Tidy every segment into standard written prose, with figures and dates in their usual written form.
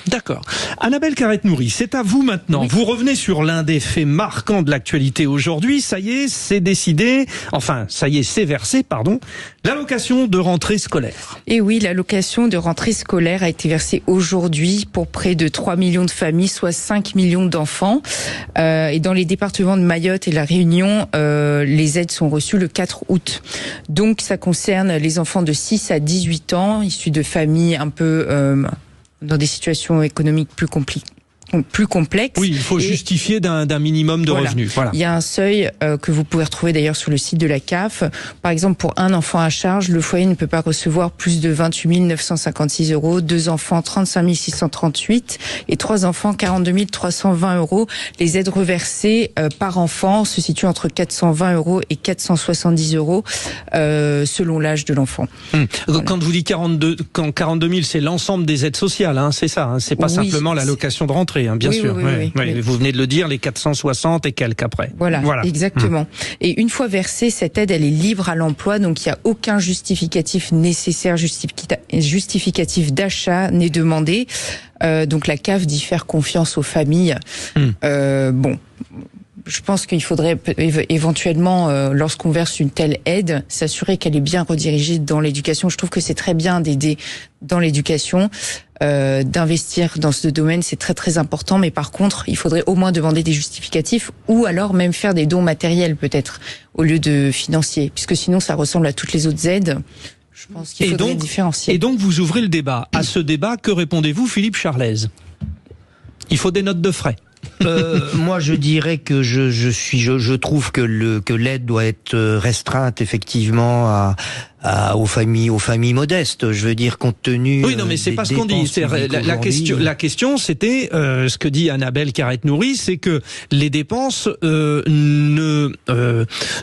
D'accord. Annabelle Carrette-Nourry, c'est à vous maintenant. Oui. Vous revenez sur l'un des faits marquants de l'actualité aujourd'hui. Ça y est, c'est décidé. Enfin, ça y est, c'est versé, pardon. L'allocation de rentrée scolaire. Et oui, l'allocation de rentrée scolaire a été versée aujourd'hui pour près de 3 millions de familles, soit 5 millions d'enfants. Et dans les départements de Mayotte et La Réunion, les aides sont reçues le 4 août. Donc, ça concerne les enfants de 6 à 18 ans, issus de familles un peu dans des situations économiques plus complexes. Oui, il faut justifier d'un minimum de revenus. Voilà. Il y a un seuil que vous pouvez retrouver d'ailleurs sur le site de la CAF. Par exemple, pour un enfant à charge, le foyer ne peut pas recevoir plus de 28 956 €, 2 enfants 35 638 et 3 enfants 42 320 €. Les aides reversées par enfant se situent entre 420 € et 470 € selon l'âge de l'enfant. Voilà. Quand vous dites 42 000, c'est l'ensemble des aides sociales, hein, c'est ça, hein, c'est pas simplement l'allocation de rentrée. Bien sûr. Oui. Vous venez de le dire, les 460 et quelques après. Voilà. Exactement. Et une fois versée, cette aide, elle est libre à l'emploi, donc il n'y a aucun justificatif nécessaire, justificatif d'achat n'est demandé. Donc la CAF dit faire confiance aux familles. Je pense qu'il faudrait éventuellement, lorsqu'on verse une telle aide, s'assurer qu'elle est bien redirigée dans l'éducation. Je trouve que c'est très bien d'aider dans l'éducation, d'investir dans ce domaine, c'est très très important. Mais par contre, il faudrait au moins demander des justificatifs ou alors même faire des dons matériels peut-être au lieu de financiers, puisque sinon ça ressemble à toutes les autres aides. Je pense qu'il faudrait différencier. Et donc vous ouvrez le débat. À ce débat, que répondez-vous, Philippe Charlez? Il faut des notes de frais. Moi, je dirais que je trouve que l'aide doit être restreinte effectivement aux familles modestes. Je veux dire, compte tenu. Oui, non, mais c'est pas ce qu'on dit. La question, c'était ce que dit Annabelle Carrette-Nourry, c'est que les dépenses ne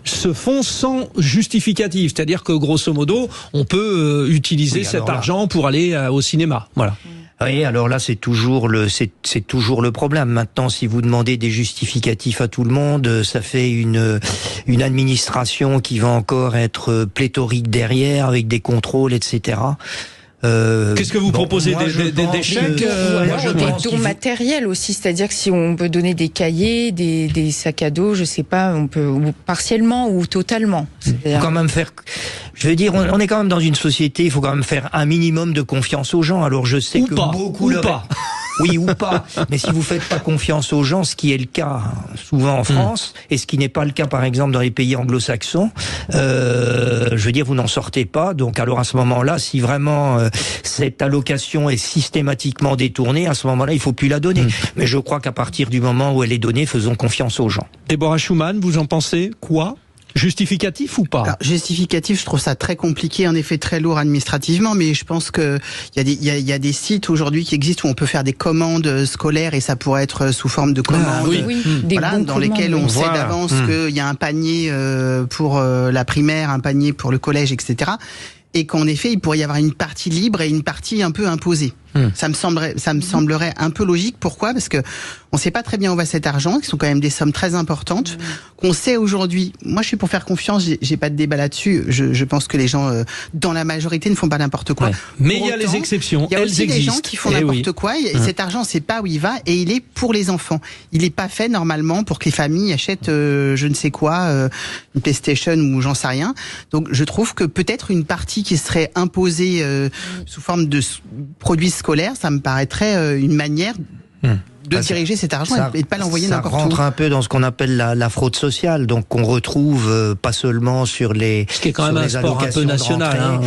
se font sans justificatif. C'est-à-dire que grosso modo, on peut utiliser cet argent pour aller au cinéma. Voilà. Oui, alors là, c'est toujours le problème. Maintenant, si vous demandez des justificatifs à tout le monde, ça fait une administration qui va encore être pléthorique derrière, avec des contrôles, etc. Qu'est-ce que vous proposez, des chèques des dons matériels aussi, c'est-à-dire que si on peut donner des cahiers, des sacs à dos, je sais pas, on peut ou partiellement ou totalement. Faut quand même faire. Je veux dire, on est quand même dans une société, il faut quand même faire un minimum de confiance aux gens. Alors je sais ou que pas, beaucoup oui ou pas. Mais si vous faites pas confiance aux gens, ce qui est le cas souvent en France, et ce qui n'est pas le cas par exemple dans les pays anglo-saxons, je veux dire, vous n'en sortez pas. Donc alors à ce moment-là, si vraiment cette allocation est systématiquement détournée, à ce moment-là, il faut plus la donner. Mais je crois qu'à partir du moment où elle est donnée, faisons confiance aux gens. Déborah Schumann, vous en pensez quoi? Justificatif ou pas? Alors, justificatif, je trouve ça très compliqué, en effet très lourd administrativement, mais je pense que il y a des sites aujourd'hui qui existent où on peut faire des commandes scolaires et ça pourrait être sous forme de commandes, dans lesquelles on sait d'avance qu'il y a un panier pour la primaire, un panier pour le collège, etc. Et qu'en effet, il pourrait y avoir une partie libre et une partie un peu imposée. Ça me semblerait un peu logique. Pourquoi? Parce que on sait pas très bien où va cet argent, qui sont quand même des sommes très importantes, qu'on sait aujourd'hui. Moi, je suis pour faire confiance, j'ai pas de débat là-dessus. Je pense que les gens, dans la majorité, ne font pas n'importe quoi. Mais il y a les exceptions, il y a aussi des gens qui font n'importe quoi, et cet argent, on sait pas où il va, et il est pour les enfants. Il est pas fait, normalement, pour que les familles achètent, je ne sais quoi, une PlayStation ou j'en sais rien. Donc, je trouve que peut-être une partie qui serait imposée sous forme de produits scolaires, ça me paraîtrait une manière de diriger cet argent et de pas l'envoyer n'importe où. Ça rentre un peu dans ce qu'on appelle la fraude sociale, donc qu'on retrouve pas seulement sur les ce qui est quand même un sport un peu national,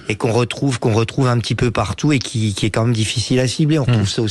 et qu'on retrouve un petit peu partout et qui est quand même difficile à cibler. On retrouve ça aussi